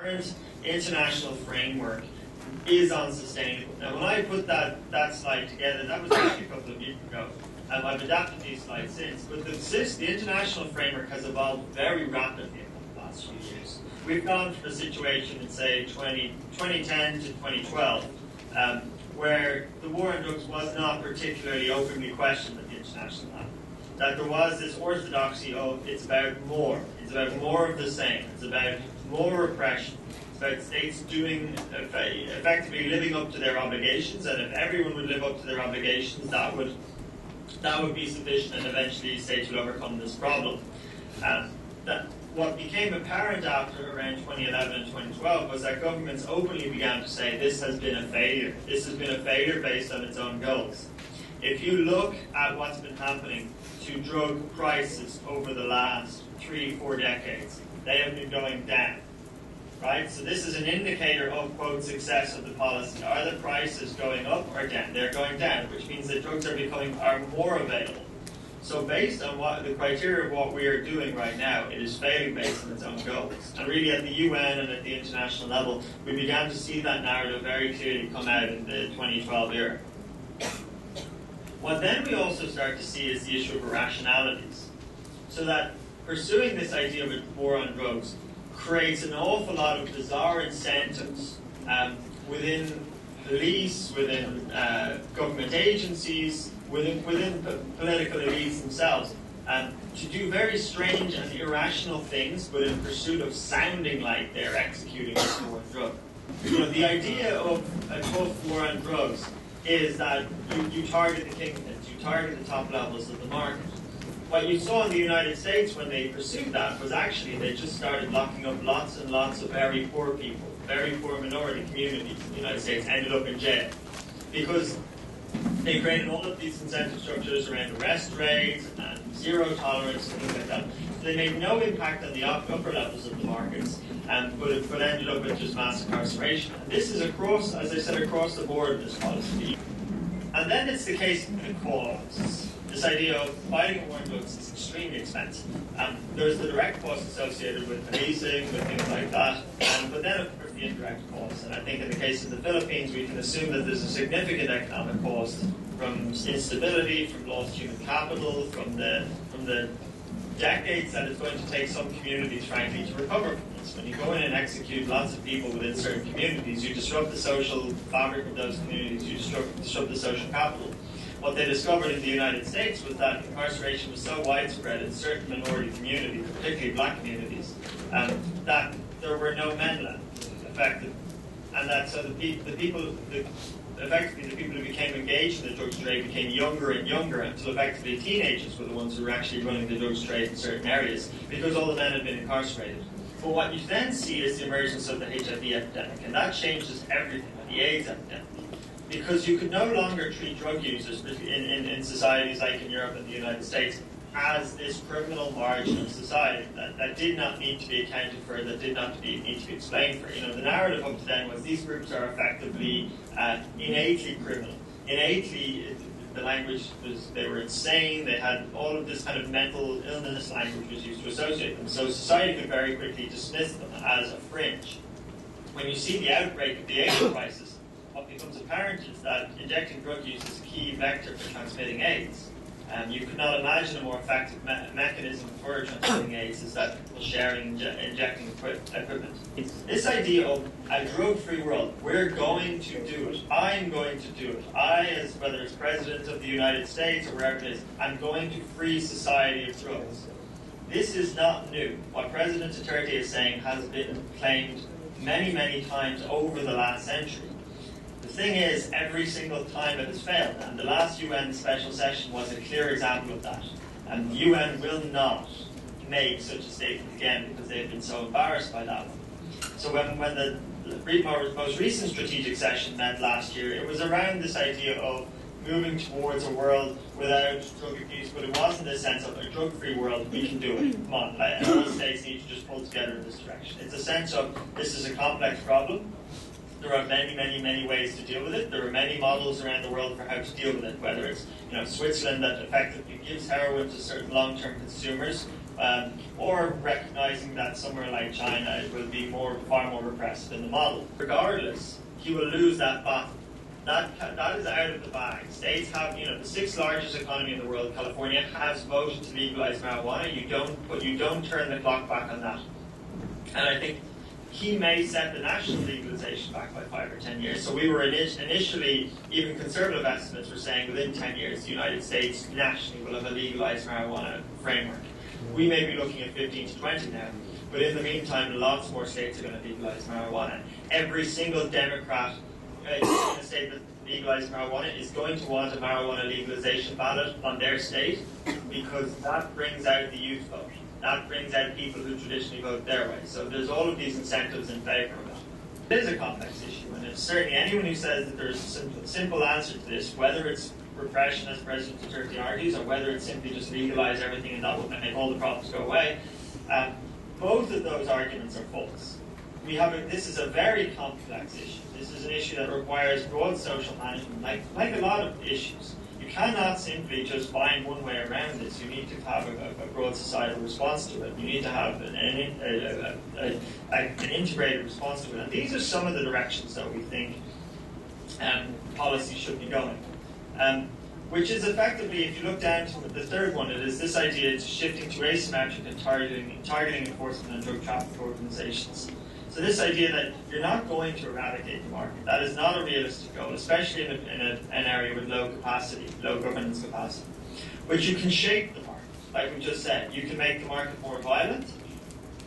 current international framework is unsustainable. Now, when I put that slide together, that was actually a couple of years ago. I've adapted these slides since, but the international framework has evolved very rapidly in the last few years. We've gone from a situation in, say, 2010 to 2012, where the war on drugs was not particularly openly questioned at the international level. That there was this orthodoxy of it's about more of the same, it's about more repression, it's about states doing, effectively living up to their obligations, and if everyone would live up to their obligations, that would be sufficient, and eventually states will overcome this problem. What became apparent after around 2011 and 2012 was that governments openly began to say this has been a failure. This has been a failure based on its own goals. If you look at what's been happening to drug prices over the last 3-4 decades, they have been going down. Right? So this is an indicator of, quote, success of the policy. Are the prices going up or down? They're going down, which means that drugs are more available. So based on what the criteria of what we are doing right now, it is failing based on its own goals. And really at the UN and at the international level, we began to see that narrative very clearly come out in the 2012 era. What then we also start to see is the issue of irrationalities. So that pursuing this idea of a war on drugs creates an awful lot of bizarre incentives within police, within government agencies, within political elites themselves, to do very strange and irrational things, but in pursuit of sounding like they're executing this war on drugs. You know, the idea of a tough war on drugs is that you target the kingpins, you target the top levels of the market. What you saw in the United States when they pursued that was actually they just started locking up lots and lots of very poor people, very poor minority communities in the United States ended up in jail. Because they created all of these incentive structures around arrest rates and zero tolerance and things like that. So they made no impact on the upper levels of the markets, but ended up with just mass incarceration. And this is across, as I said, across the board this policy. And then it's the case of the costs. This idea of fighting a war on drugs is extremely expensive. There's the direct costs associated with policing, with things like that, but then of course the indirect costs. And I think in the case of the Philippines, we can assume that there's a significant economic cost from instability, from lost human capital, from the decades that it's going to take some communities, frankly, to recover from this. When you go in and execute lots of people within certain communities, you disrupt the social fabric of those communities, you disrupt the social capital. What they discovered in the United States was that incarceration was so widespread in certain minority communities, particularly black communities, that there were no men left, effectively. And that so the people who became engaged in the drugs trade became younger and younger until effectively teenagers were the ones who were actually running the drugs trade in certain areas because all the men had been incarcerated. But what you then see is the emergence of the HIV epidemic, and that changes everything, the AIDS epidemic. Because you could no longer treat drug users in societies like in Europe and the United States as this criminal margin of society that did not need to be accounted for, that did not need to be explained for. You know, the narrative up to then was these groups are effectively innately criminal. Innately, the language was, they were insane, they had all of this kind of mental illness language was used to associate them. So society could very quickly dismiss them as a fringe. When you see the outbreak of the AIDS crisis, what becomes apparent is that injecting drug use is a key vector for transmitting AIDS. You could not imagine a more effective mechanism for transmitting AIDS is that people sharing injecting equipment. This idea of a drug-free world, we're going to do it, I'm going to do it, I, as whether it's President of the United States or wherever it is, I'm going to free society of drugs. This is not new. What President Duterte is saying has been claimed many, many times over the last century. The thing is, every single time it has failed, and the last UN special session was a clear example of that. And the UN will not make such a statement again because they've been so embarrassed by that one. So when the most recent strategic session met last year, it was around this idea of moving towards a world without drug abuse, but it wasn't a sense of a drug-free world, we can do it, come on, and all states need to just pull together in this direction. It's a sense of this is a complex problem. There are many, many, many ways to deal with it. There are many models around the world for how to deal with it, whether it's Switzerland that effectively gives heroin to certain long-term consumers or recognizing that somewhere like China it will be far more repressive in the model. Regardless, he will lose that battle. That is out of the bag. States have, the sixth largest economy in the world, California, has voted to legalize marijuana. You don't turn the clock back on that. And I think he may set the national legalization back by 5 or 10 years. So we were initially, even conservative estimates were saying within 10 years, the United States nationally will have a legalized marijuana framework. We may be looking at 15 to 20 now. But in the meantime, lots more states are going to legalize marijuana. Every single Democrat in a state that legalized marijuana is going to want a marijuana legalization ballot on their state because that brings out the youth vote. That brings out people who traditionally vote their way. So there's all of these incentives in favor of that. It is a complex issue, and it's certainly anyone who says that there's a simple answer to this, whether it's repression, as President Duterte argues, or whether it's simply just legalize everything and that will make all the problems go away, both of those arguments are false. This is a very complex issue. This is an issue that requires broad social management, like a lot of issues. You cannot simply just find one way around this. You need to have a broad societal response to it. You need to have an integrated response to it. And these are some of the directions that we think policy should be going. Which is effectively, if you look down to the third one, it is this idea of shifting to asymmetric and targeting enforcement and drug traffic organizations. So this idea that you're not going to eradicate the market, that is not a realistic goal, especially in an area with low governance capacity. But you can shape the market, like we just said. You can make the market more violent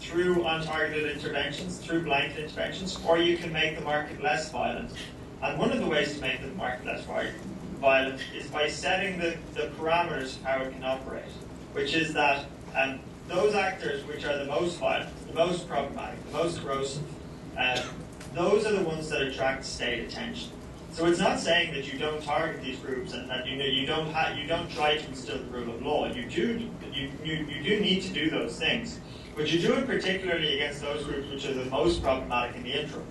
through untargeted interventions, through blanket interventions, or you can make the market less violent. And one of the ways to make the market less violent is by setting the parameters of how it can operate, which is that those actors which are the most violent, the most problematic, the most corrosive, those are the ones that attract state attention. So it's not saying that you don't target these groups and that you don't try to instill the rule of law. You do need to do those things, but you do it particularly against those groups which are the most problematic in the interim.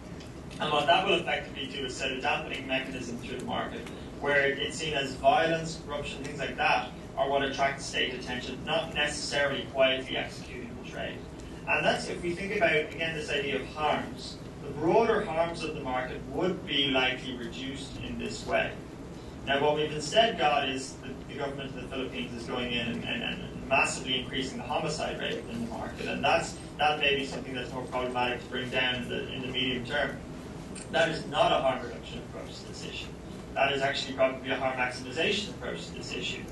And what that will effectively do is set a dampening mechanism through the market, where it's seen as violence, corruption, things like that, are what attracts state attention, not necessarily quietly executing the trade. And that's, if we think about, again, this idea of harms, the broader harms of the market would be likely reduced in this way. Now, what we've instead got is the government of the Philippines is going in and massively increasing the homicide rate in the market, and that may be something that's more problematic to bring down in the medium term. That is not a harm reduction approach to this issue. That is actually probably a harm maximization approach to this issue.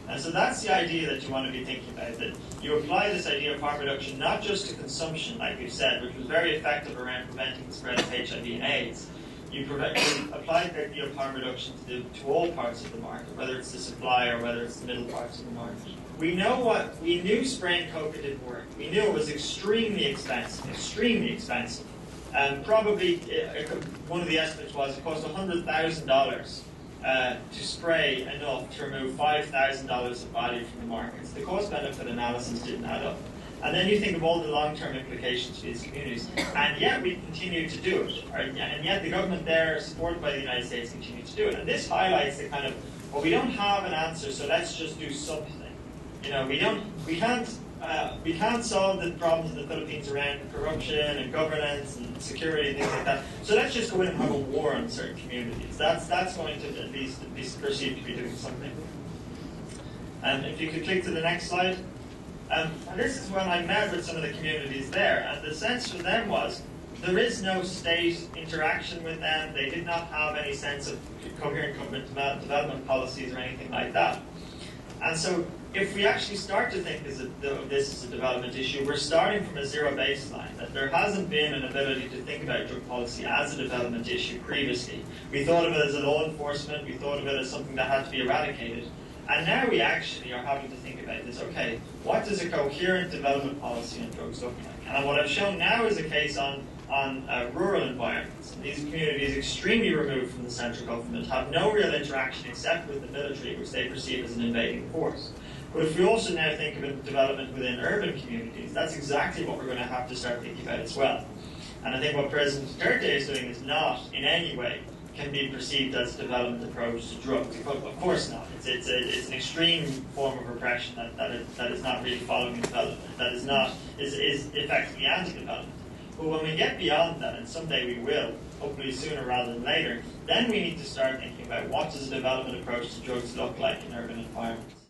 And so that's the idea that you want to be thinking about, that you apply this idea of harm reduction not just to consumption, like we've said, which was very effective around preventing the spread of HIV and AIDS. You apply the idea of harm reduction to all parts of the market, whether it's the supply or whether it's the middle parts of the market. We knew spraying coca didn't work. We knew it was extremely expensive. Probably, one of the estimates was it cost $100,000 to spray enough to remove $5,000 of value from the markets. The cost-benefit analysis didn't add up. And then you think of all the long-term implications for these communities. And yet we continue to do it. And yet the government there, supported by the United States, continue to do it. And this highlights the kind of, well, we don't have an answer, so let's just do something. We can't solve the problems in the Philippines around corruption and governance and security and things like that. So let's just go in and have a war on certain communities. That's going to at least be perceived to be doing something. And if you could click to the next slide. And this is when I met with some of the communities there, and the sense from them was there is no state interaction with them. They did not have any sense of coherent government development policies or anything like that. And so if we actually start to think of this as a development issue, we're starting from a zero baseline, that there hasn't been an ability to think about drug policy as a development issue previously. We thought of it as a law enforcement, we thought of it as something that had to be eradicated. And now we actually are having to think about this, okay, what does a coherent development policy on drugs look like? And what I've shown now is a case on rural environments. And these communities, extremely removed from the central government, have no real interaction except with the military, which they perceive as an invading force. But if we also now think of development within urban communities, that's exactly what we're going to have to start thinking about as well. And I think what President Duterte is doing is not in any way can be perceived as a development approach to drugs. Of course not. It's an extreme form of repression that is not really following development, that is effectively anti-development. But when we get beyond that, and someday we will, hopefully sooner rather than later, then we need to start thinking about what does a development approach to drugs look like in urban environments.